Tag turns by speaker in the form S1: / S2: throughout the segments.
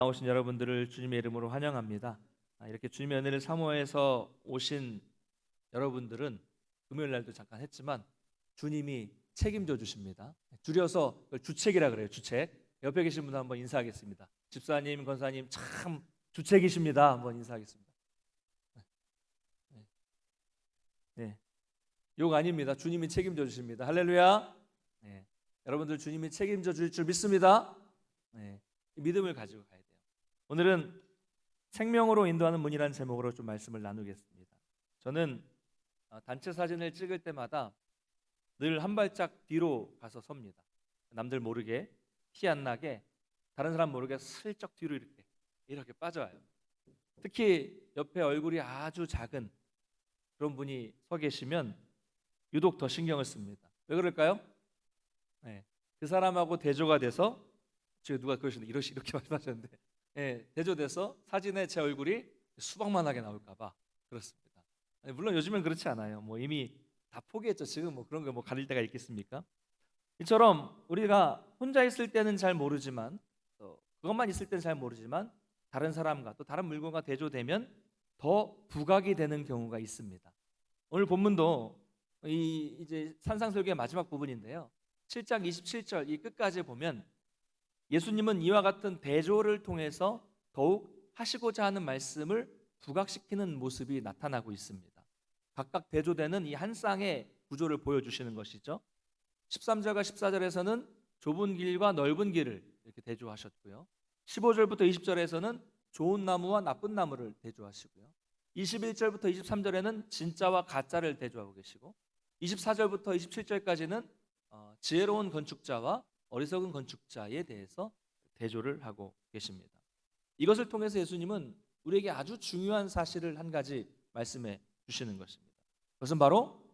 S1: 나오신 여러분들을 주님의 이름으로 환영합니다. 이렇게 주님의 은혜를 사모해서 오신 여러분들은 금요일 날도 잠깐 했지만 주님이 책임져 주십니다. 줄여서 주책이라 그래요. 주책. 옆에 계신 분 한번 인사하겠습니다. 집사님, 권사님 참 주책이십니다. 한번 인사하겠습니다. 네. 네. 욕 아닙니다. 주님이 책임져 주십니다. 할렐루야. 네. 여러분들 주님이 책임져 주실 줄 믿습니다. 네. 믿음을 가지고 가야 돼요. 오늘은 생명으로 인도하는 문이라는 제목으로 좀 말씀을 나누겠습니다. 저는 단체 사진을 찍을 때마다 늘 한 발짝 뒤로 가서 섭니다. 남들 모르게, 티 안 나게, 다른 사람 모르게 슬쩍 뒤로 이렇게 빠져요. 특히 옆에 얼굴이 아주 작은 그런 분이 서 계시면 유독 더 신경을 씁니다. 왜 그럴까요? 네, 그 사람하고 대조가 돼서, 지금 누가 그러시는데 이렇게 말씀하셨는데, 대조돼서 사진에 제 얼굴이 수박만하게 나올까봐 그렇습니다. 물론 요즘엔 그렇지 않아요. 이미 다 포기했죠. 지금 그런 거 가릴 때가 있겠습니까? 이처럼 우리가 혼자 있을 때는 잘 모르지만, 그것만 있을 때는 잘 모르지만 다른 사람과 또 다른 물건과 대조되면 더 부각이 되는 경우가 있습니다. 오늘 본문도 이제 산상설교의 마지막 부분인데요. 7장 27절 이 끝까지 보면 예수님은 이와 같은 대조를 통해서 더욱 하시고자 하는 말씀을 부각시키는 모습이 나타나고 있습니다. 각각 대조되는 이 한 쌍의 구조를 보여주시는 것이죠. 13절과 14절에서는 좁은 길과 넓은 길을 이렇게 대조하셨고요. 15절부터 20절에서는 좋은 나무와 나쁜 나무를 대조하시고요. 21절부터 23절에는 진짜와 가짜를 대조하고 계시고, 24절부터 27절까지는 지혜로운 건축자와 어리석은 건축자에 대해서 대조를 하고 계십니다. 이것을 통해서 예수님은 우리에게 아주 중요한 사실을 한 가지 말씀해 주시는 것입니다. 그것은 바로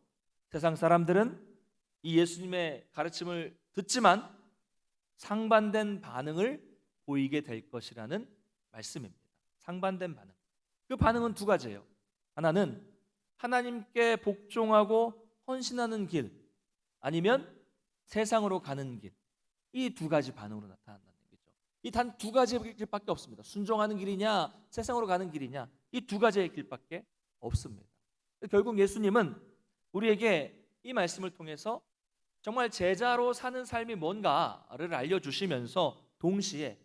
S1: 세상 사람들은 이 예수님의 가르침을 듣지만 상반된 반응을 보이게 될 것이라는 말씀입니다. 상반된 반응. 그 반응은 두 가지예요. 하나는 하나님께 복종하고 헌신하는 길, 아니면 세상으로 가는 길. 이 두 가지 반응으로 나타난다는 얘기죠. 이 단 두 가지의 길밖에 없습니다. 순종하는 길이냐, 세상으로 가는 길이냐, 이 두 가지의 길밖에 없습니다. 결국 예수님은 우리에게 이 말씀을 통해서 정말 제자로 사는 삶이 뭔가를 알려주시면서 동시에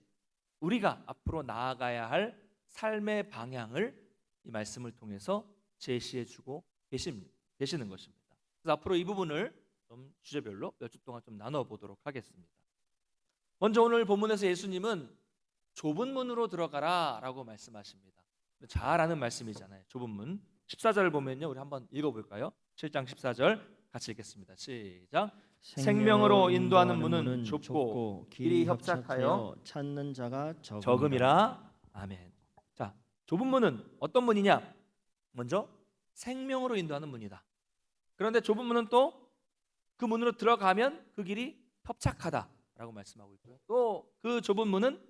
S1: 우리가 앞으로 나아가야 할 삶의 방향을 이 말씀을 통해서 제시해주고 계시는 것입니다. 그래서 앞으로 이 부분을 좀 주제별로 몇 주 동안 좀 나눠보도록 하겠습니다. 먼저 오늘 본문에서 예수님은 좁은 문으로 들어가라 라고 말씀하십니다. 잘 아는 말씀이잖아요. 좁은 문. 14절 보면요, 우리 한번 읽어볼까요? 7장 14절 같이 읽겠습니다. 시작. 생명으로 인도하는 문은 좁고 길이 협착하여
S2: 찾는 자가
S1: 적음이라. 아멘. 자, 좁은 문은 어떤 문이냐? 먼저 생명으로 인도하는 문이다. 그런데 좁은 문은 또 그 문으로 들어가면 그 길이 협착하다라고 말씀하고 있고요. 또 그 좁은 문은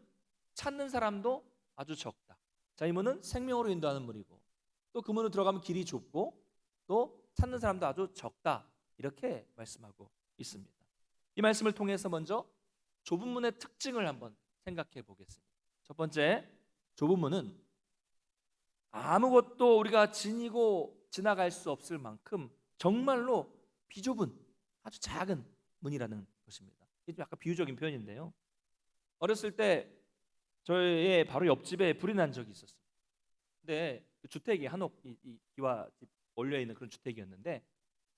S1: 찾는 사람도 아주 적다. 자, 이 문은 생명으로 인도하는 문이고, 또 그 문으로 들어가면 길이 좁고, 또 찾는 사람도 아주 적다. 이렇게 말씀하고 있습니다. 이 말씀을 통해서 먼저 좁은 문의 특징을 한번 생각해 보겠습니다. 첫 번째, 좁은 문은 아무것도 우리가 지니고 지나갈 수 없을 만큼 정말로 비좁은 아주 작은 문이라는 것입니다. 이게 좀 약간 비유적인 표현인데요. 어렸을 때 저의 바로 옆집에 불이 난 적이 있었어요. 근데 그 주택이 한옥 기와집 올려 있는 그런 주택이었는데,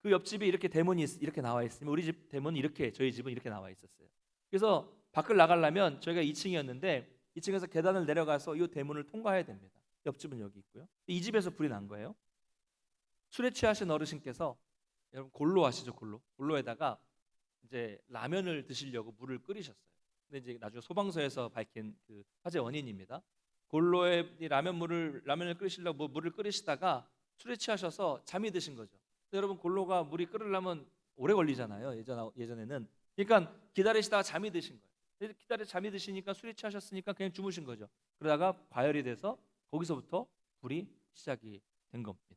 S1: 그 옆집이 이렇게 대문이 이렇게 나와 있으면 우리 집 대문은 이렇게, 저희 집은 이렇게 나와 있었어요. 그래서 밖을 나가려면 저희가 2층이었는데 2층에서 계단을 내려가서 이 대문을 통과해야 됩니다. 옆집은 여기 있고요. 이 집에서 불이 난 거예요. 술에 취하신 어르신께서, 여러분 골로 아시죠? 골로에다가 이제 라면을 드시려고 물을 끓이셨어요. 근데 이제 나중에 소방서에서 밝힌 그 화재 원인입니다. 골로에 라면을 끓이시려고 물을 끓이시다가 술에 취하셔서 잠이 드신 거죠. 여러분 골로가 물이 끓으려면 오래 걸리잖아요. 예전에는. 그러니까 기다리시다가 잠이 드신 거예요. 잠이 드시니까 술에 취하셨으니까 그냥 주무신 거죠. 그러다가 과열이 돼서 거기서부터 불이 시작이 된 겁니다.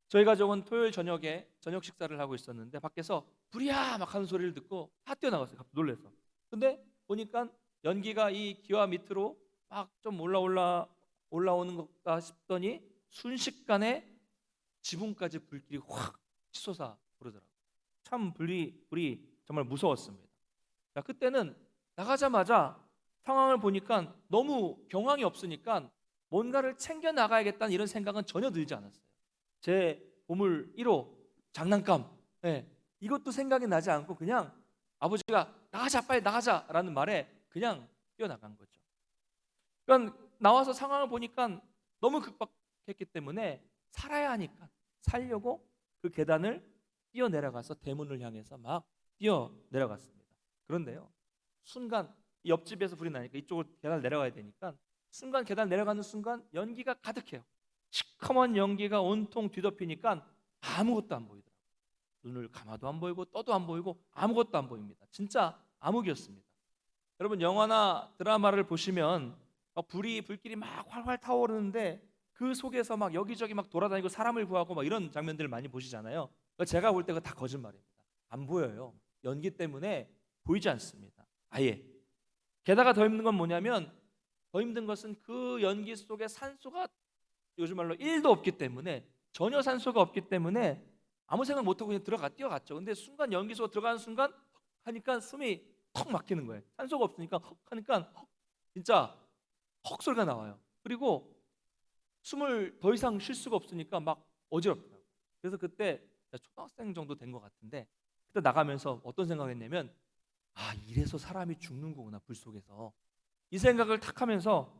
S1: 저희 가족은 토요일 저녁에 저녁 식사를 하고 있었는데 밖에서 불이야 막 하는 소리를 듣고 뛰어나갔어요. 갑자기 놀라서. 근데 보니까 연기가 이 기와 밑으로 막 좀 올라오는 것가 싶더니 순식간에 지붕까지 불길이 확 치솟아 오르더라고요. 참 불이 정말 무서웠습니다. 자, 그때는 나가자마자 상황을 보니까 너무 경황이 없으니까 뭔가를 챙겨 나가야겠다는 이런 생각은 전혀 들지 않았어요. 제 보물 1호 장난감, 예, 이것도 생각이 나지 않고 그냥 아버지가 나가자, 빨리 나가자라는 말에 그냥 뛰어나간 거죠. 그러니까 나와서 상황을 보니까 너무 급박했기 때문에 살아야 하니까 살려고 그 계단을 뛰어 내려가서 대문을 향해서 막 뛰어 내려갔습니다. 그런데요, 순간 옆집에서 불이 나니까 이쪽으로 계단을 내려가야 되니까 순간 계단 내려가는 순간 연기가 가득해요. 시커먼 연기가 온통 뒤덮이니까 아무것도 안 보이더라고요. 눈을 감아도 안 보이고 떠도 안 보이고 아무것도 안 보입니다. 진짜 암흑이었습니다. 여러분, 영화나 드라마를 보시면 막 불길이 막 활활 타오르는데 그 속에서 막 여기저기 막 돌아다니고 사람을 구하고 막 이런 장면들을 많이 보시잖아요. 그러니까 제가 볼 때 그거 다 거짓말입니다. 안 보여요. 연기 때문에 보이지 않습니다. 아예. 게다가 더 힘든 건 뭐냐면, 더 힘든 것은 그 연기 속에 산소가 요즘 말로 1도 없기 때문에, 전혀 산소가 없기 때문에 아무 생각 못하고 그냥 뛰어갔죠. 근데 순간 연기 속에 들어가는 순간 하니까 숨이 턱 막히는 거예요. 산소가 없으니까 헉 하니까 진짜 헉 소리가 나와요. 그리고 숨을 더 이상 쉴 수가 없으니까 막 어지럽더라고요. 그래서 그때 초등학생 정도 된 것 같은데, 그때 나가면서 어떤 생각을 했냐면, 아, 이래서 사람이 죽는 거구나, 불 속에서. 이 생각을 탁 하면서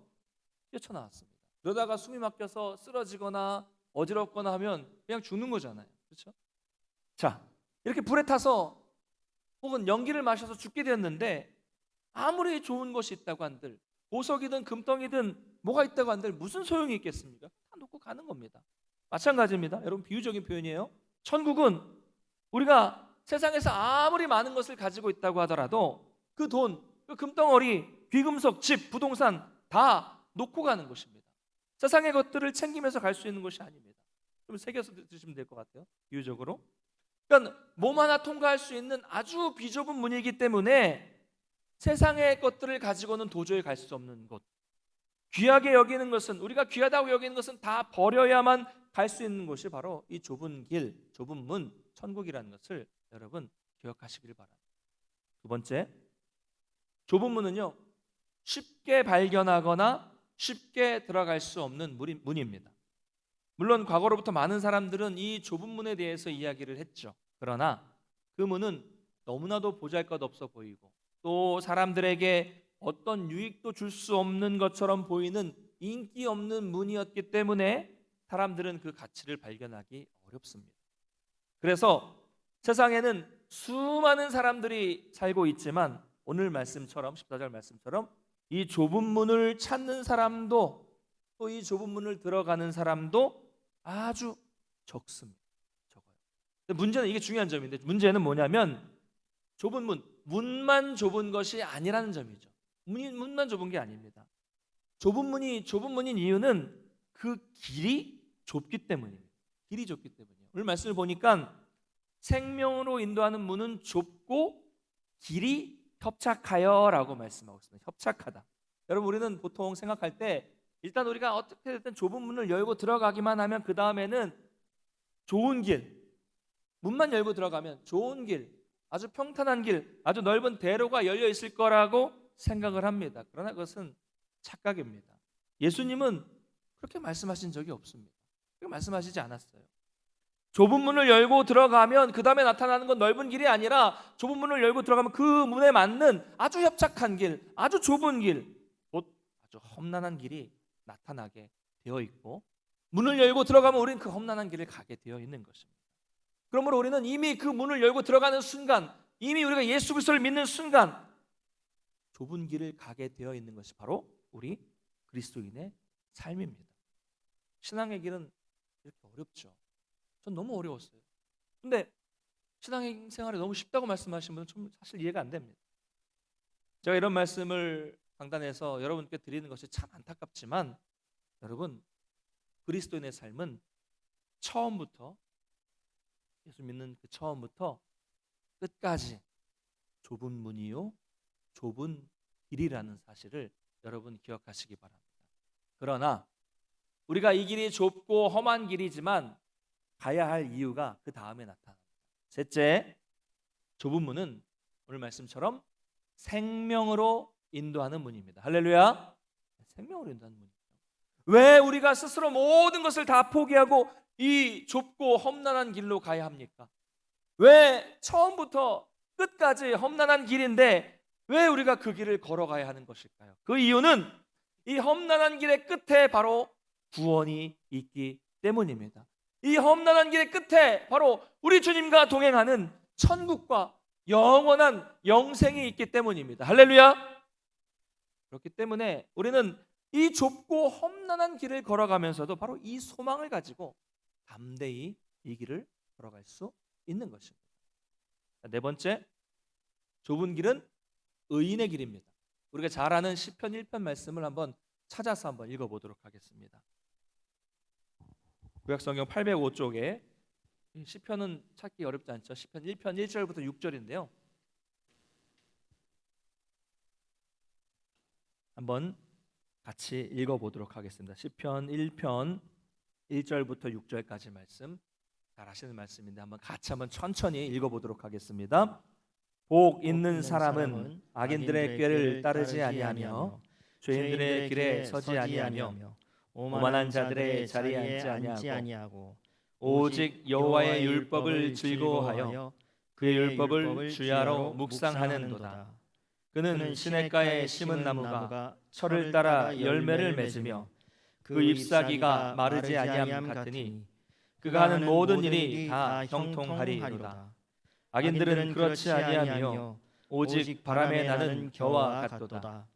S1: 뛰쳐나왔습니다. 그러다가 숨이 막혀서 쓰러지거나 어지럽거나 하면 그냥 죽는 거잖아요. 그렇죠? 자, 이렇게 불에 타서 혹은 연기를 마셔서 죽게 되었는데, 아무리 좋은 것이 있다고 한들, 보석이든 금덩이든 뭐가 있다고 한들 무슨 소용이 있겠습니까? 다 놓고 가는 겁니다. 마찬가지입니다. 여러분, 비유적인 표현이에요. 천국은 우리가 세상에서 아무리 많은 것을 가지고 있다고 하더라도 그 돈, 그 금덩어리, 귀금속, 집, 부동산 다 놓고 가는 것입니다. 세상의 것들을 챙기면서 갈 수 있는 것이 아닙니다. 좀 새겨서 드시면 될 것 같아요. 비유적으로. 그러니까 몸 하나 통과할 수 있는 아주 비좁은 문이기 때문에 세상의 것들을 가지고는 도저히 갈 수 없는 곳, 귀하게 여기는 것은, 우리가 귀하다고 여기는 것은 다 버려야만 갈 수 있는 곳이 바로 이 좁은 길, 좁은 문, 천국이라는 것을 여러분 기억하시길 바랍니다. 두 번째, 좁은 문은요, 쉽게 발견하거나 쉽게 들어갈 수 없는 문입니다. 물론 과거로부터 많은 사람들은 이 좁은 문에 대해서 이야기를 했죠. 그러나 그 문은 너무나도 보잘것없어 보이고, 또 사람들에게 어떤 유익도 줄 수 없는 것처럼 보이는 인기 없는 문이었기 때문에 사람들은 그 가치를 발견하기 어렵습니다. 그래서 세상에는 수많은 사람들이 살고 있지만, 오늘 말씀처럼 14절 말씀처럼 이 좁은 문을 찾는 사람도, 또 이 좁은 문을 들어가는 사람도 아주 적습니다. 적어요. 근데 문제는, 이게 중요한 점인데, 문제는 뭐냐면 좁은 문만 좁은 것이 아니라는 점이죠. 문만 좁은 게 아닙니다. 좁은 문인 이유는 그 길이 좁기 때문입니다. 길이 좁기 때문이에요. 오늘 말씀을 보니까 생명으로 인도하는 문은 좁고 길이 협착하여라고 말씀하고 있습니다. 협착하다. 여러분, 우리는 보통 생각할 때 일단 우리가 어떻게 됐든 좁은 문을 열고 들어가기만 하면 그 다음에는 좋은 길, 문만 열고 들어가면 좋은 길, 아주 평탄한 길, 아주 넓은 대로가 열려 있을 거라고 생각을 합니다. 그러나 그것은 착각입니다. 예수님은 그렇게 말씀하신 적이 없습니다. 그렇게 말씀하시지 않았어요. 좁은 문을 열고 들어가면 그 다음에 나타나는 건 넓은 길이 아니라, 좁은 문을 열고 들어가면 그 문에 맞는 아주 협착한 길, 아주 좁은 길, 곧 아주 험난한 길이 나타나게 되어 있고, 문을 열고 들어가면 우리는 그 험난한 길을 가게 되어 있는 것입니다. 그러므로 우리는 이미 그 문을 열고 들어가는 순간, 이미 우리가 예수 그리스도를 믿는 순간 좁은 길을 가게 되어 있는 것이 바로 우리 그리스도인의 삶입니다. 신앙의 길은 이렇게 어렵죠. 전 너무 어려웠어요. 근데 신앙생활이 너무 쉽다고 말씀하시는 분은 좀 사실 이해가 안 됩니다. 제가 이런 말씀을 강단에서 여러분께 드리는 것이 참 안타깝지만, 여러분, 그리스도인의 삶은 처음부터, 예수 믿는 그 처음부터 끝까지 좁은 문이요, 좁은 길이라는 사실을 여러분 기억하시기 바랍니다. 그러나 우리가 이 길이 좁고 험한 길이지만 가야 할 이유가 그 다음에 나타납니다. 셋째, 좁은 문은 오늘 말씀처럼 생명으로 인도하는 문입니다. 할렐루야. 생명으로 인도하는 문입니다. 왜 우리가 스스로 모든 것을 다 포기하고 이 좁고 험난한 길로 가야 합니까? 왜 처음부터 끝까지 험난한 길인데 왜 우리가 그 길을 걸어가야 하는 것일까요? 그 이유는 이 험난한 길의 끝에 바로 구원이 있기 때문입니다. 이 험난한 길의 끝에 바로 우리 주님과 동행하는 천국과 영원한 영생이 있기 때문입니다. 할렐루야. 그렇기 때문에 우리는 이 좁고 험난한 길을 걸어가면서도 바로 이 소망을 가지고 담대히 이 길을 걸어갈 수 있는 것입니다. 네 번째, 좁은 길은 의인의 길입니다. 우리가 잘 아는 시편 1편 말씀을 한번 찾아서 한번 읽어보도록 하겠습니다. 구약성경 805쪽에 시편은 찾기 어렵지 않죠. 시편 1편 1절부터 6절인데요. 한번 같이 읽어보도록 하겠습니다. 시편 1편 1절부터 6절까지 말씀 잘 아시는 말씀인데 한번 같이 한번 천천히 읽어보도록 하겠습니다. 복 있는 사람은 악인들의 꾀를 따르지 아니하며 죄인들의 길에 서지 아니하며 오만한 자들의 자리에 앉지 아니하고 오직 여호와의 율법을 즐거워하여 그의 율법을 주야로 묵상하는도다. 그는 시냇가에 심은 나무가 철을 따라 열매를 맺으며 그 잎사귀가 마르지 아니함 같으니 그가 하는 모든 일이 다 형통하리로다. 악인들은 그렇지 아니하며 오직 바람에 나는 겨와 같도다.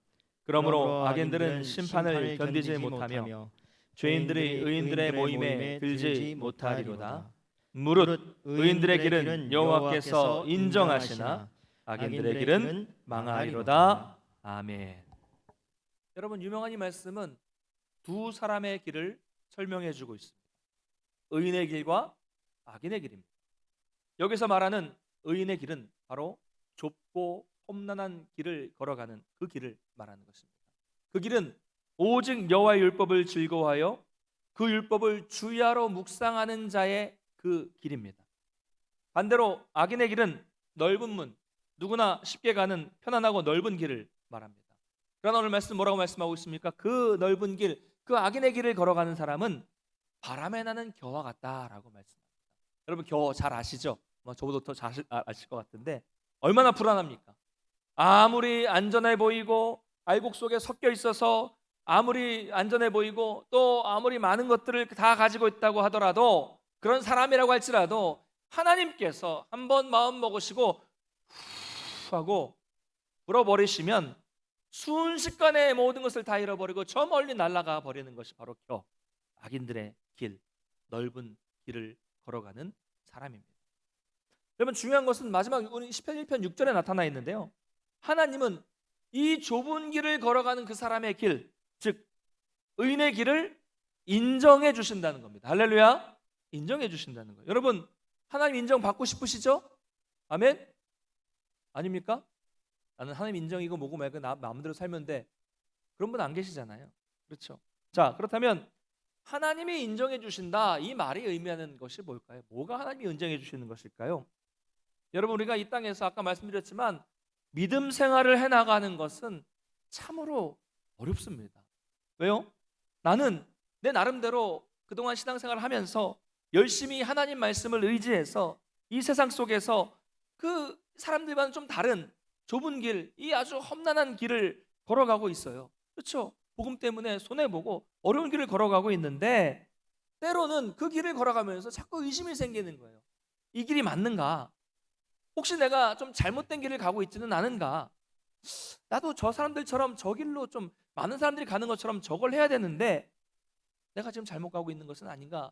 S1: 그러므로 악인들은 심판을 견디지 못하며 죄인들이 의인들의 모임에 들지 못하리로다. 무릇 의인들의 길은 여호와께서 인정하시나 악인들의 길은 망하리로다. 아멘. 여러분, 유명한 이 말씀은 두 사람의 길을 설명해 주고 있습니다. 의인의 길과 악인의 길입니다. 여기서 말하는 의인의 길은 바로 좁고 험난한 길을 걸어가는 그 길을 말하는 것입니다. 그 길은 오직 여호와의 율법을 즐거워하여 그 율법을 주야로 묵상하는 자의 그 길입니다. 반대로 악인의 길은 넓은 문, 누구나 쉽게 가는 편안하고 넓은 길을 말합니다. 그러나 오늘 말씀 뭐라고 말씀하고 있습니까? 그 넓은 길, 그 악인의 길을 걸어가는 사람은 바람에 나는 겨와 같다라고 말씀합니다. 여러분, 겨 잘 아시죠? 저보다 더 잘 아실 것 같은데 얼마나 불안합니까? 아무리 안전해 보이고 알곡 속에 섞여 있어서 아무리 안전해 보이고 또 아무리 많은 것들을 다 가지고 있다고 하더라도, 그런 사람이라고 할지라도 하나님께서 한번 마음 먹으시고 후 하고 불어버리시면 순식간에 모든 것을 다 잃어버리고 저 멀리 날아가 버리는 것이 바로 겨, 악인들의 길, 넓은 길을 걸어가는 사람입니다. 여러분, 중요한 것은 마지막 시편 1편 6절에 나타나 있는데요, 하나님은 이 좁은 길을 걸어가는 그 사람의 길, 즉 의인의 길을 인정해 주신다는 겁니다. 할렐루야. 인정해 주신다는 거예요. 여러분, 하나님 인정 받고 싶으시죠? 아멘. 아닙니까? 나는 하나님 인정이고 뭐고 말고 나 마음대로 살면 돼, 그런 분 안 계시잖아요. 그렇죠? 자, 그렇다면 하나님이 인정해 주신다, 이 말이 의미하는 것이 뭘까요? 뭐가 하나님이 인정해 주시는 것일까요? 여러분, 우리가 이 땅에서 아까 말씀드렸지만 믿음 생활을 해나가는 것은 참으로 어렵습니다. 왜요? 나는 내 나름대로 그동안 신앙생활을 하면서 열심히 하나님 말씀을 의지해서 이 세상 속에서 그 사람들과는 좀 다른 좁은 길, 이 아주 험난한 길을 걸어가고 있어요. 그렇죠? 복음 때문에 손해보고 어려운 길을 걸어가고 있는데 때로는 그 길을 걸어가면서 자꾸 의심이 생기는 거예요. 이 길이 맞는가? 혹시 내가 좀 잘못된 길을 가고 있지는 않은가? 나도 저 사람들처럼 저 길로 좀 많은 사람들이 가는 것처럼 저걸 해야 되는데 내가 지금 잘못 가고 있는 것은 아닌가?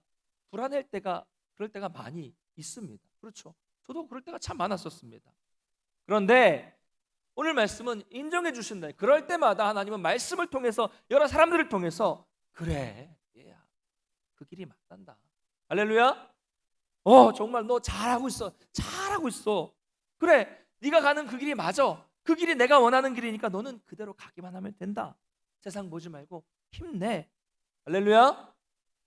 S1: 불안할 때가, 그럴 때가 많이 있습니다. 그렇죠? 저도 그럴 때가 참 많았었습니다. 그런데 오늘 말씀은 인정해 주신다. 그럴 때마다 하나님은 말씀을 통해서, 여러 사람들을 통해서, 그래, 얘야, 그 길이 맞단다. 할렐루야. 정말 너 잘하고 있어. 잘하고 있어. 그래, 네가 가는 그 길이 맞아. 그 길이 내가 원하는 길이니까 너는 그대로 가기만 하면 된다. 세상 보지 말고 힘내. 할렐루야.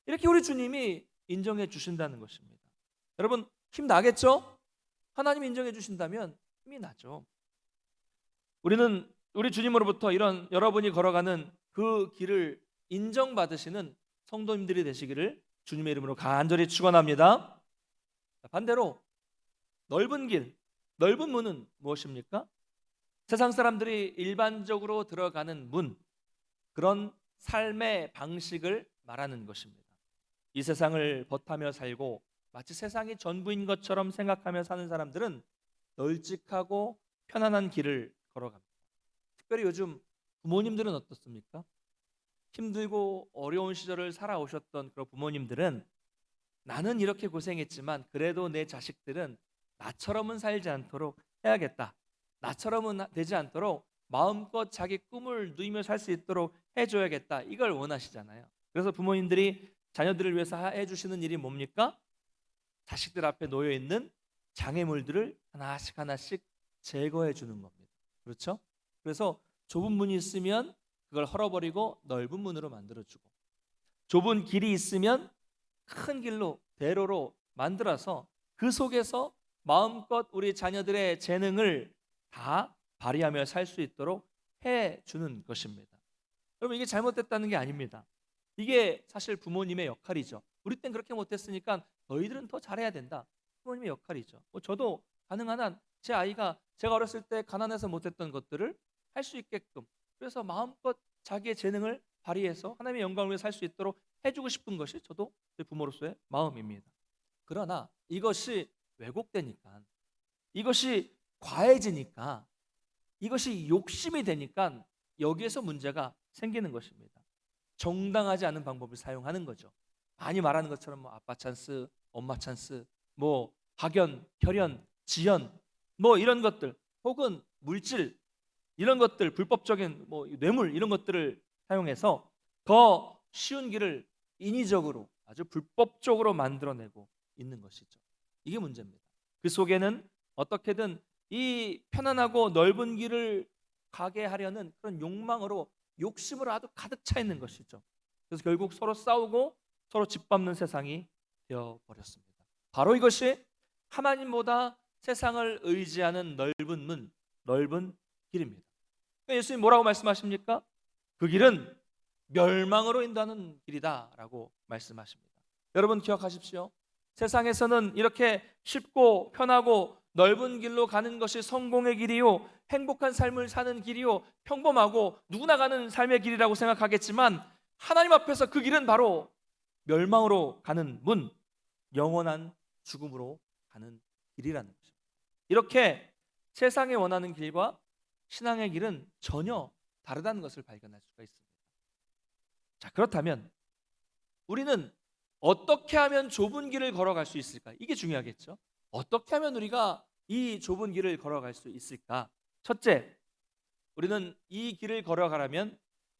S1: 이렇게 우리 주님이 인정해 주신다는 것입니다. 여러분 힘나겠죠? 하나님이 인정해 주신다면 힘이 나죠. 우리는 우리 주님으로부터 이런 여러분이 걸어가는 그 길을 인정받으시는 성도님들이 되시기를 주님의 이름으로 간절히 축원합니다. 반대로 넓은 길, 넓은 문은 무엇입니까? 세상 사람들이 일반적으로 들어가는 문, 그런 삶의 방식을 말하는 것입니다. 이 세상을 벗하며 살고 마치 세상이 전부인 것처럼 생각하며 사는 사람들은 널찍하고 편안한 길을 걸어갑니다. 특별히 요즘 부모님들은 어떻습니까? 힘들고 어려운 시절을 살아오셨던 그런 부모님들은 나는 이렇게 고생했지만 그래도 내 자식들은 나처럼은 살지 않도록 해야겠다. 나처럼은 되지 않도록 마음껏 자기 꿈을 누리며 살 수 있도록 해줘야겠다. 이걸 원하시잖아요. 그래서 부모님들이 자녀들을 위해서 해주시는 일이 뭡니까? 자식들 앞에 놓여있는 장애물들을 하나씩 하나씩 제거해 주는 겁니다. 그렇죠? 그래서 좁은 문이 있으면 그걸 헐어버리고 넓은 문으로 만들어주고, 좁은 길이 있으면 큰 길로 대로로 만들어서 그 속에서 마음껏 우리 자녀들의 재능을 다 발휘하며 살 수 있도록 해주는 것입니다. 여러분 이게 잘못됐다는 게 아닙니다. 이게 사실 부모님의 역할이죠. 우리 땐 그렇게 못했으니까 너희들은 더 잘해야 된다. 부모님의 역할이죠. 저도 가능한 한 제 아이가 제가 어렸을 때 가난해서 못했던 것들을 할 수 있게끔, 그래서 마음껏 자기의 재능을 발휘해서 하나님의 영광을 위해 살 수 있도록 해주고 싶은 것이 저도 제 부모로서의 마음입니다. 그러나 이것이 왜곡되니까, 이것이 과해지니까, 이것이 욕심이 되니까 여기에서 문제가 생기는 것입니다. 정당하지 않은 방법을 사용하는 거죠. 많이 말하는 것처럼 뭐 아빠 찬스, 엄마 찬스, 뭐 학연, 혈연, 지연, 뭐 이런 것들, 혹은 물질 이런 것들, 불법적인 뭐 뇌물 이런 것들을 사용해서 더 쉬운 길을 인위적으로 아주 불법적으로 만들어내고 있는 것이죠. 이게 문제입니다. 그 속에는 어떻게든 이 편안하고 넓은 길을 가게 하려는 그런 욕망으로, 욕심으로 아주 가득 차 있는 것이죠. 그래서 결국 서로 싸우고 서로 짓밟는 세상이 되어버렸습니다. 바로 이것이 하나님보다 세상을 의지하는 넓은 문, 넓은 길입니다. 예수님 뭐라고 말씀하십니까? 그 길은 멸망으로 인도하는 길이다라고 말씀하십니다. 여러분 기억하십시오. 세상에서는 이렇게 쉽고 편하고 넓은 길로 가는 것이 성공의 길이요, 행복한 삶을 사는 길이요, 평범하고 누구나 가는 삶의 길이라고 생각하겠지만 하나님 앞에서 그 길은 바로 멸망으로 가는 문, 영원한 죽음으로 가는 길이라는 것입니다. 이렇게 세상이 원하는 길과 신앙의 길은 전혀 다르다는 것을 발견할 수가 있습니다. 자, 그렇다면 우리는 어떻게 하면 좁은 길을 걸어갈 수 있을까? 이게 중요하겠죠. 어떻게 하면 우리가 이 좁은 길을 걸어갈 수 있을까? 첫째, 우리는 이 길을 걸어가려면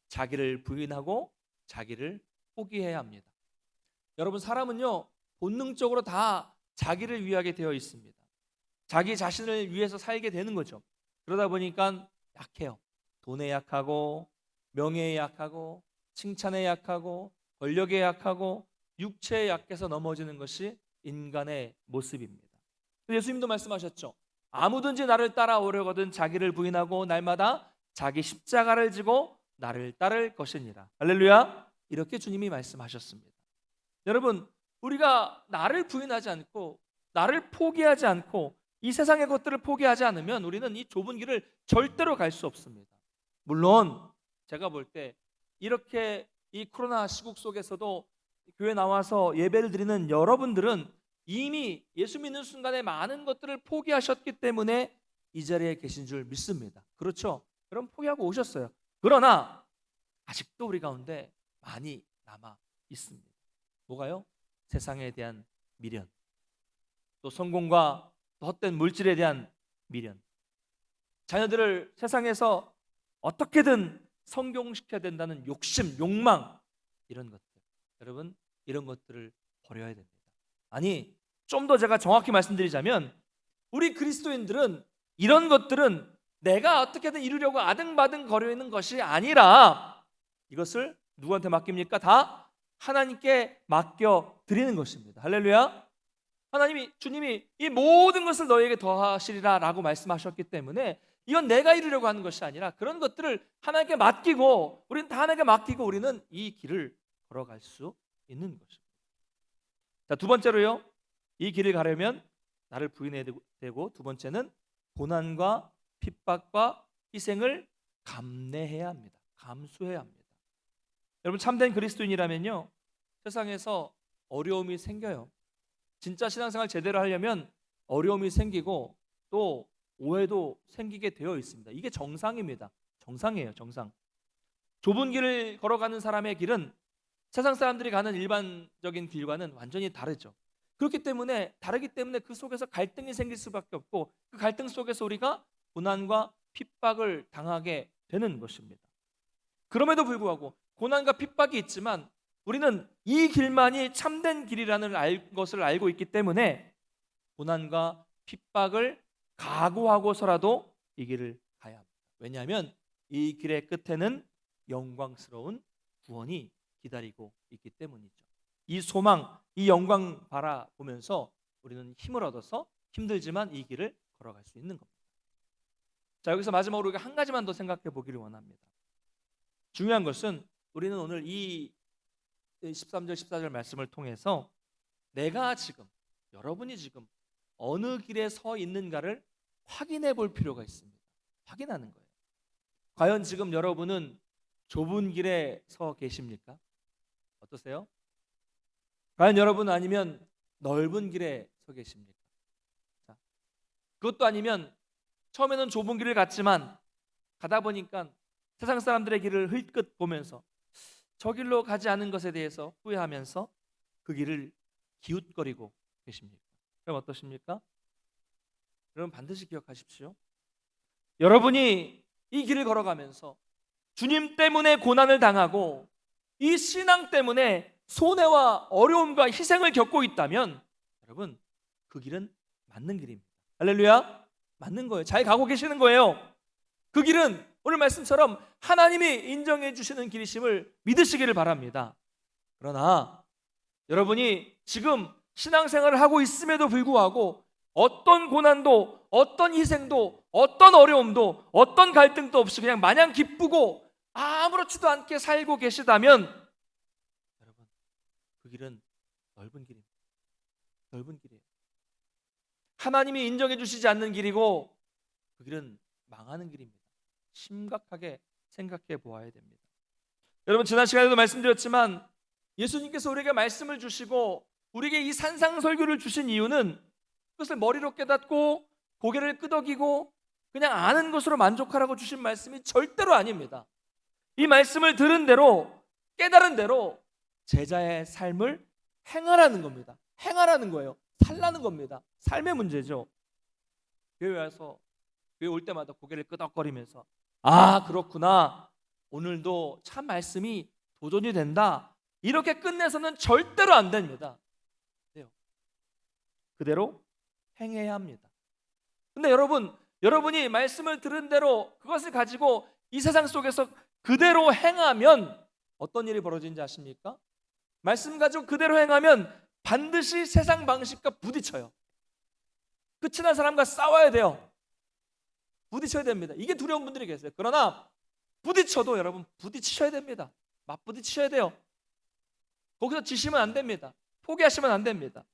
S1: 자기를 부인하고 자기를 포기해야 합니다. 여러분 사람은요 본능적으로 다 자기를 위하게 되어 있습니다. 자기 자신을 위해서 살게 되는 거죠. 그러다 보니까 약해요. 돈에 약하고 명예에 약하고 칭찬에 약하고 권력에 약하고 육체에 약해서 넘어지는 것이 인간의 모습입니다. 예수님도 말씀하셨죠. 아무든지 나를 따라오려거든 자기를 부인하고 날마다 자기 십자가를 지고 나를 따를 것이니라. 할렐루야. 이렇게 주님이 말씀하셨습니다. 여러분 우리가 나를 부인하지 않고 나를 포기하지 않고 이 세상의 것들을 포기하지 않으면 우리는 이 좁은 길을 절대로 갈 수 없습니다. 물론 제가 볼 때 이렇게 이 코로나 시국 속에서도 교회 나와서 예배를 드리는 여러분들은 이미 예수 믿는 순간에 많은 것들을 포기하셨기 때문에 이 자리에 계신 줄 믿습니다. 그렇죠? 그럼 포기하고 오셨어요. 그러나 아직도 우리 가운데 많이 남아 있습니다. 뭐가요? 세상에 대한 미련, 또 성공과 헛된 물질에 대한 미련, 자녀들을 세상에서 어떻게든 성공시켜야 된다는 욕심, 욕망, 이런 것들. 여러분 이런 것들을 버려야 됩니다. 아니 좀 더 제가 정확히 말씀드리자면 우리 그리스도인들은 이런 것들은 내가 어떻게든 이루려고 아등바등 거려 있는 것이 아니라 이것을 누구한테 맡깁니까? 다 하나님께 맡겨 드리는 것입니다. 할렐루야. 주님이 이 모든 것을 너에게 더하시리라 라고 말씀하셨기 때문에 이건 내가 이루려고 하는 것이 아니라 그런 것들을 하나님께 맡기고, 우리는 다 하나님께 맡기고 우리는 이 길을 걸어갈 수 있는 것입니다. 자, 두 번째로요, 이 길을 가려면 나를 부인해야 되고, 두 번째는 고난과 핍박과 희생을 감내해야 합니다. 감수해야 합니다. 여러분, 참된 그리스도인이라면요, 세상에서 어려움이 생겨요. 진짜 신앙생활 제대로 하려면 어려움이 생기고 또 오해도 생기게 되어 있습니다. 이게 정상입니다. 정상이에요, 정상. 좁은 길을 걸어가는 사람의 길은 세상 사람들이 가는 일반적인 길과는 완전히 다르죠. 다르기 때문에 그 속에서 갈등이 생길 수밖에 없고, 그 갈등 속에서 우리가 고난과 핍박을 당하게 되는 것입니다. 그럼에도 불구하고 고난과 핍박이 있지만 우리는 이 길만이 참된 길이라는 것을 알고 있기 때문에 고난과 핍박을 각오하고서라도 이 길을 가야 합니다. 왜냐하면 이 길의 끝에는 영광스러운 구원이 기다리고 있기 때문이죠. 이 소망, 이 영광 바라보면서 우리는 힘을 얻어서 힘들지만 이 길을 걸어갈 수 있는 겁니다. 자, 여기서 마지막으로 우리가 한 가지만 더 생각해 보기를 원합니다. 중요한 것은 우리는 오늘 이 13절 14절 말씀을 통해서 여러분이 지금 어느 길에 서 있는가를 확인해 볼 필요가 있습니다. 확인하는 거예요. 과연 지금 여러분은 좁은 길에 서 계십니까? 어떠세요? 과연 여러분 아니면 넓은 길에 서 계십니까? 자, 그것도 아니면 처음에는 좁은 길을 갔지만 가다 보니까 세상 사람들의 길을 흘끗 보면서 저 길로 가지 않은 것에 대해서 후회하면서 그 길을 기웃거리고 계십니까? 그럼 어떠십니까? 여러분, 반드시 기억하십시오. 여러분이 이 길을 걸어가면서 주님 때문에 고난을 당하고 이 신앙 때문에 손해와 어려움과 희생을 겪고 있다면 여러분, 그 길은 맞는 길입니다. 할렐루야. 맞는 거예요. 잘 가고 계시는 거예요. 그 길은 오늘 말씀처럼 하나님이 인정해 주시는 길이심을 믿으시기를 바랍니다. 그러나 여러분이 지금 신앙생활을 하고 있음에도 불구하고 어떤 고난도, 어떤 희생도, 어떤 어려움도, 어떤 갈등도 없이 그냥 마냥 기쁘고 아무렇지도 않게 살고 계시다면 여러분, 그 길은 넓은 길입니다. 넓은 길이에요. 하나님이 인정해 주시지 않는 길이고 그 길은 망하는 길입니다. 심각하게 생각해 보아야 됩니다. 여러분, 지난 시간에도 말씀드렸지만 예수님께서 우리에게 말씀을 주시고 우리에게 이 산상설교를 주신 이유는 그것을 머리로 깨닫고 고개를 끄덕이고 그냥 아는 것으로 만족하라고 주신 말씀이 절대로 아닙니다. 이 말씀을 들은 대로, 깨달은 대로 제자의 삶을 행하라는 겁니다. 행하라는 거예요. 살라는 겁니다. 삶의 문제죠. 교회 와서 교회 올 때마다 고개를 끄덕거리면서 아, 그렇구나, 오늘도 참 말씀이 도전이 된다, 이렇게 끝내서는 절대로 안 됩니다. 그대로 행해야 합니다. 근데 여러분이 말씀을 들은 대로 그것을 가지고 이 세상 속에서 그대로 행하면 어떤 일이 벌어지는지 아십니까? 말씀 가지고 그대로 행하면 반드시 세상 방식과 부딪혀요. 그 친한 사람과 싸워야 돼요. 부딪혀야 됩니다. 이게 두려운 분들이 계세요. 그러나 부딪혀도 여러분 부딪히셔야 됩니다. 맞부딪히셔야 돼요. 거기서 지시면 안 됩니다. 포기하시면 안 됩니다.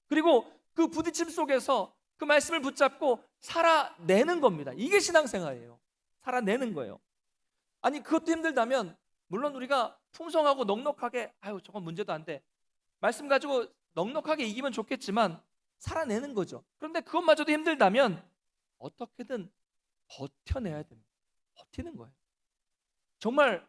S1: 그리고 그 부딪힘 속에서 그 말씀을 붙잡고 살아내는 겁니다. 이게 신앙생활이에요. 살아내는 거예요. 아니, 그것도 힘들다면 물론 우리가 풍성하고 넉넉하게 아유 저건 문제도 안 돼, 말씀 가지고 넉넉하게 이기면 좋겠지만 살아내는 거죠. 그런데 그것마저도 힘들다면 어떻게든 버텨내야 됩니다. 버티는 거예요. 정말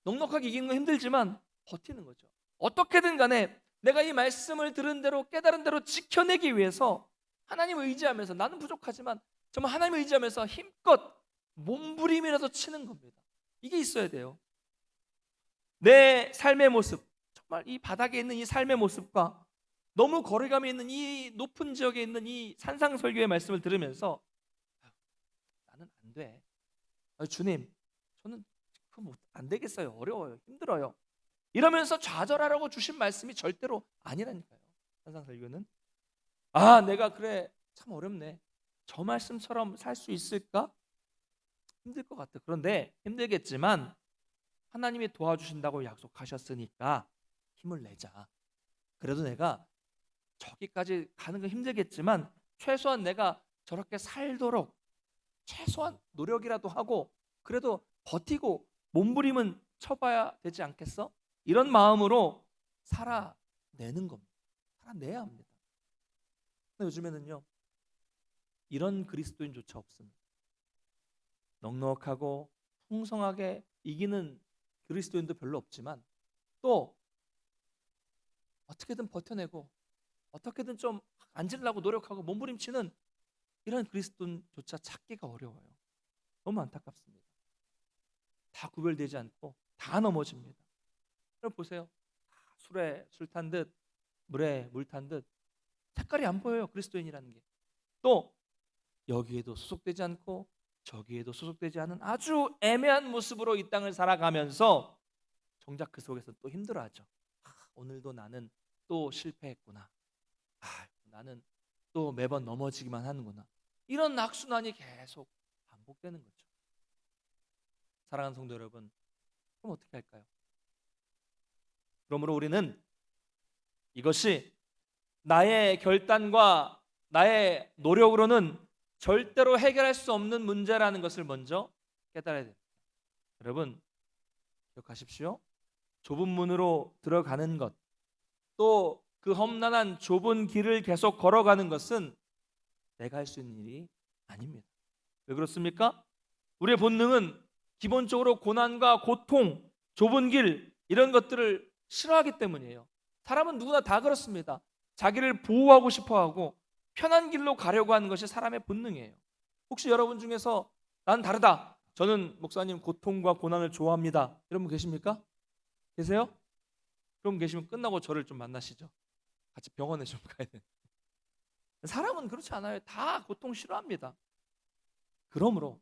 S1: 넉넉하게 이기는 건 힘들지만 버티는 거죠. 어떻게든 간에 내가 이 말씀을 들은 대로 깨달은 대로 지켜내기 위해서 하나님을 의지하면서, 나는 부족하지만 정말 하나님을 의지하면서 힘껏 몸부림이라도 치는 겁니다. 이게 있어야 돼요. 내 삶의 모습, 정말 이 바닥에 있는 이 삶의 모습과 너무 거리감이 있는 이 높은 지역에 있는 이 산상설교의 말씀을 들으면서 나는 안 돼. 주님, 저는 안 되겠어요. 어려워요. 힘들어요. 이러면서 좌절하라고 주신 말씀이 절대로 아니라니까요. 산상설교는 내가 그래 참 어렵네. 저 말씀처럼 살 수 있을까? 힘들 것 같아. 그런데 힘들겠지만 하나님이 도와주신다고 약속하셨으니까 힘을 내자. 그래도 내가 저기까지 가는 건 힘들겠지만 최소한 내가 저렇게 살도록 최소한 노력이라도 하고 그래도 버티고 몸부림은 쳐봐야 되지 않겠어? 이런 마음으로 살아내는 겁니다. 살아내야 합니다. 근데 요즘에는요, 이런 그리스도인조차 없습니다. 넉넉하고 풍성하게 이기는 그리스도인도 별로 없지만 또 어떻게든 버텨내고 어떻게든 좀 앉으려고 노력하고 몸부림치는 이런 그리스도인조차 찾기가 어려워요. 너무 안타깝습니다. 다 구별되지 않고 다 넘어집니다. 여러분 보세요. 술에 술 탄 듯 물에 물 탄 듯 색깔이 안 보여요. 그리스도인이라는 게. 또 여기에도 소속되지 않고 저기에도 소속되지 않은 아주 애매한 모습으로 이 땅을 살아가면서 정작 그 속에서 또 힘들어하죠. 오늘도 나는 또 실패했구나. 나는 또 매번 넘어지기만 하는구나. 이런 악순환이 계속 반복되는 거죠. 사랑하는 성도 여러분, 그럼 어떻게 할까요? 그러므로 우리는 이것이 나의 결단과 나의 노력으로는 절대로 해결할 수 없는 문제라는 것을 먼저 깨달아야 됩니다. 여러분 기억하십시오. 좁은 문으로 들어가는 것, 또 그 험난한 좁은 길을 계속 걸어가는 것은 내가 할 수 있는 일이 아닙니다. 왜 그렇습니까? 우리의 본능은 기본적으로 고난과 고통, 좁은 길 이런 것들을 싫어하기 때문이에요. 사람은 누구나 다 그렇습니다. 자기를 보호하고 싶어하고 편한 길로 가려고 하는 것이 사람의 본능이에요. 혹시 여러분 중에서 난 다르다, 저는 목사님 고통과 고난을 좋아합니다, 이런 분 계십니까? 계세요? 그럼 계시면 끝나고 저를 좀 만나시죠. 같이 병원에 좀 가야 돼요. 사람은 그렇지 않아요. 다 고통 싫어합니다. 그러므로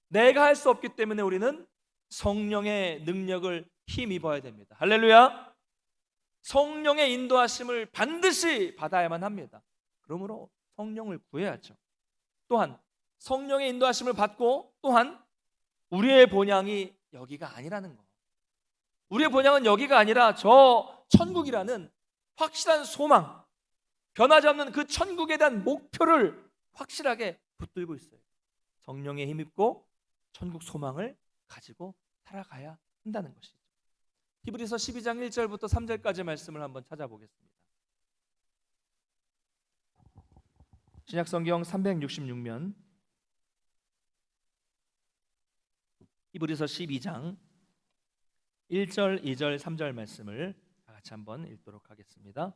S1: 내가 할 수 없기 때문에 우리는 성령의 능력을 힘입어야 됩니다. 할렐루야. 성령의 인도하심을 반드시 받아야만 합니다. 그러므로 성령을 구해야죠. 또한 성령의 인도하심을 받고 또한 우리의 본향이 여기가 아니라는 거. 우리의 본향은 여기가 아니라 저 천국이라는 확실한 소망, 변하지 않는 그 천국에 대한 목표를 확실하게 붙들고 있어요. 성령에 힘입고 천국 소망을 가지고 살아가야 한다는 것이죠. 히브리서 12장 1절부터 3절까지 말씀을 한번 찾아보겠습니다. 신약성경 366면 히브리서 12장 1절, 2절, 3절 말씀을 같이 한번 읽도록 하겠습니다.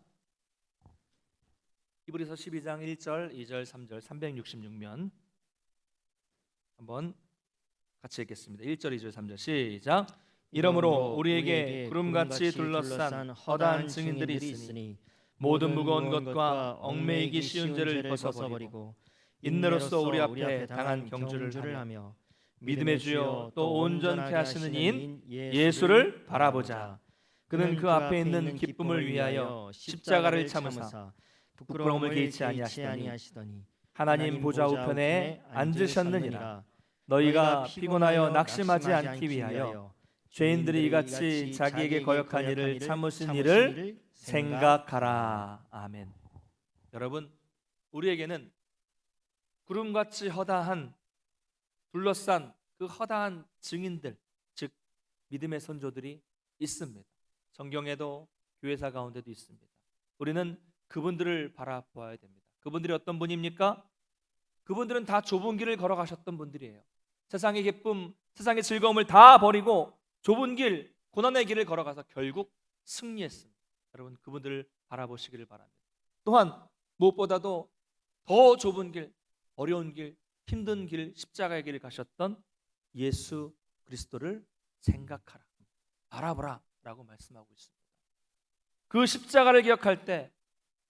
S1: 히브리서 12장 1절, 2절, 3절 366면 한번 같이 읽겠습니다. 1절, 2절, 3절 시작. 이러므로 우리에게 구름같이 둘러싼 허다한 증인들이 있으니 모든 무거운 것과 얽매이기 쉬운 죄를 벗어버리고 인내로써 우리 앞에 당한 경주를 하며 믿음의 주여 또 온전케 하시는 이인 예수를 바라보자. 그는 그 앞에 있는 기쁨을 위하여 십자가를 참으사 부끄러움을 개의치 아니하시더니 하나님 보좌 우편에 앉으셨느니라. 너희가 피곤하여 낙심하지 않기 위하여 죄인들이 이같이 자기에게 거역한 일을 참으신 일을 생각하라. 아멘. 여러분, 우리에게는 구름같이 허다한 둘러싼 그 허다한 증인들, 즉 믿음의 선조들이 있습니다. 성경에도 교회사 가운데도 있습니다. 우리는 그분들을 바라보아야 됩니다. 그분들이 어떤 분입니까? 그분들은 다 좁은 길을 걸어가셨던 분들이에요. 세상의 기쁨, 세상의 즐거움을 다 버리고 좁은 길, 고난의 길을 걸어가서 결국 승리했습니다. 여러분 그분들을 바라보시기를 바랍니다. 또한 무엇보다도 더 좁은 길, 어려운 길, 힘든 길, 십자가의 길을 가셨던 예수 그리스도를 생각하라, 바라보라 라고 말씀하고 있습니다. 그 십자가를 기억할 때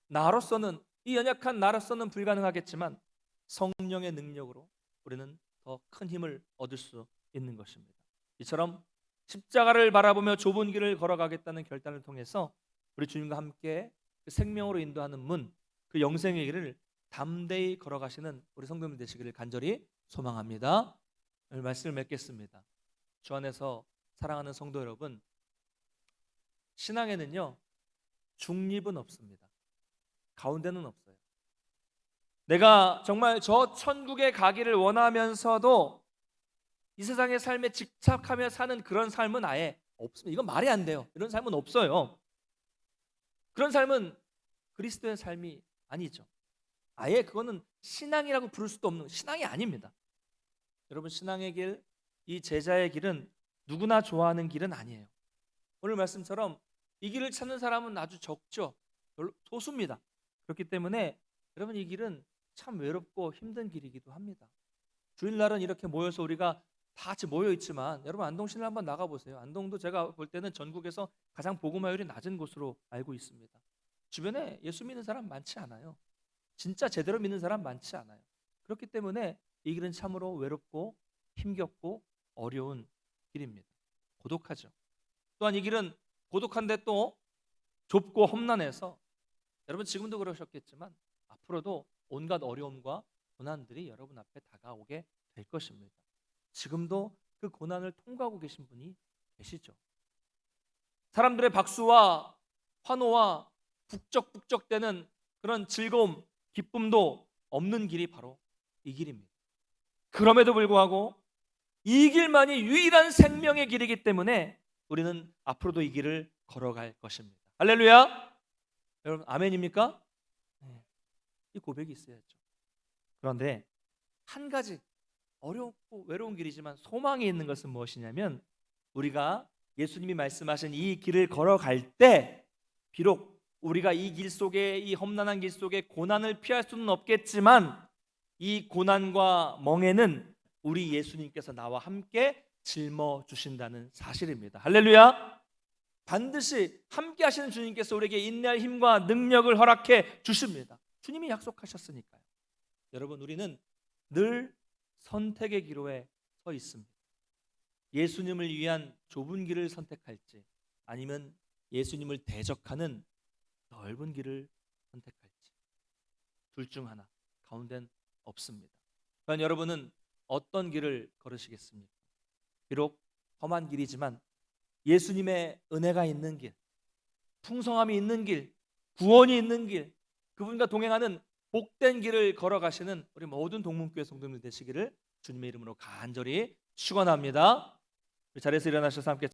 S1: 나로서는, 이 연약한 나로서는 불가능하겠지만 성령의 능력으로 우리는 더 큰 힘을 얻을 수 있는 것입니다. 이처럼 십자가를 바라보며 좁은 길을 걸어가겠다는 결단을 통해서 우리 주님과 함께 그 생명으로 인도하는 문, 그 영생의 길을 담대히 걸어가시는 우리 성도님 되시기를 간절히 소망합니다. 오늘 말씀을 맺겠습니다. 주 안에서 사랑하는 성도 여러분, 신앙에는요 중립은 없습니다. 가운데는 없어요. 내가 정말 저 천국에 가기를 원하면서도 이 세상의 삶에 집착하며 사는 그런 삶은 아예 없습니다. 이건 말이 안 돼요. 이런 삶은 없어요. 그런 삶은 그리스도의 삶이 아니죠. 아예 그거는 신앙이라고 부를 수도 없는 신앙이 아닙니다. 여러분, 신앙의 길, 이 제자의 길은 누구나 좋아하는 길은 아니에요. 오늘 말씀처럼 이 길을 찾는 사람은 아주 적죠. 별로 소수입니다. 그렇기 때문에 여러분, 이 길은 참 외롭고 힘든 길이기도 합니다. 주일날은 이렇게 모여서 우리가 다 같이 모여 있지만 여러분, 안동시내 한번 나가 보세요. 안동도 제가 볼 때는 전국에서 가장 복음화율이 낮은 곳으로 알고 있습니다. 주변에 예수 믿는 사람 많지 않아요. 진짜 제대로 믿는 사람 많지 않아요. 그렇기 때문에 이 길은 참으로 외롭고 힘겹고 어려운 길입니다. 고독하죠. 또한 이 길은 고독한데 또 좁고 험난해서 여러분 지금도 그러셨겠지만 앞으로도 온갖 어려움과 고난들이 여러분 앞에 다가오게 될 것입니다. 지금도 그 고난을 통과하고 계신 분이 계시죠. 사람들의 박수와 환호와 북적북적대는 그런 즐거움, 기쁨도 없는 길이 바로 이 길입니다. 그럼에도 불구하고 이 길만이 유일한 생명의 길이기 때문에 우리는 앞으로도 이 길을 걸어갈 것입니다. 할렐루야! 여러분 아멘입니까? 네. 이 고백이 있어야죠. 그런데 한 가지 어렵고 외로운 길이지만 소망이 있는 것은 무엇이냐면 우리가 예수님이 말씀하신 이 길을 걸어갈 때 비록 우리가 이 길 속에 이 험난한 길 속에 고난을 피할 수는 없겠지만 이 고난과 멍에는 우리 예수님께서 나와 함께 짊어주신다는 사실입니다. 할렐루야! 반드시 함께 하시는 주님께서 우리에게 인내할 힘과 능력을 허락해 주십니다. 주님이 약속하셨으니까요. 여러분, 우리는 늘 선택의 기로에 서 있습니다. 예수님을 위한 좁은 길을 선택할지 아니면 예수님을 대적하는 넓은 길을 선택할지 둘 중 하나, 가운데는 없습니다. 과연 여러분은 어떤 길을 걸으시겠습니까? 비록 험한 길이지만 예수님의 은혜가 있는 길, 풍성함이 있는 길, 구원이 있는 길, 그분과 동행하는 복된 길을 걸어가시는 우리 모든 동문교회 성도님들 되시기를 주님의 이름으로 간절히 축원합니다. 자리에서 일어나셔서 함께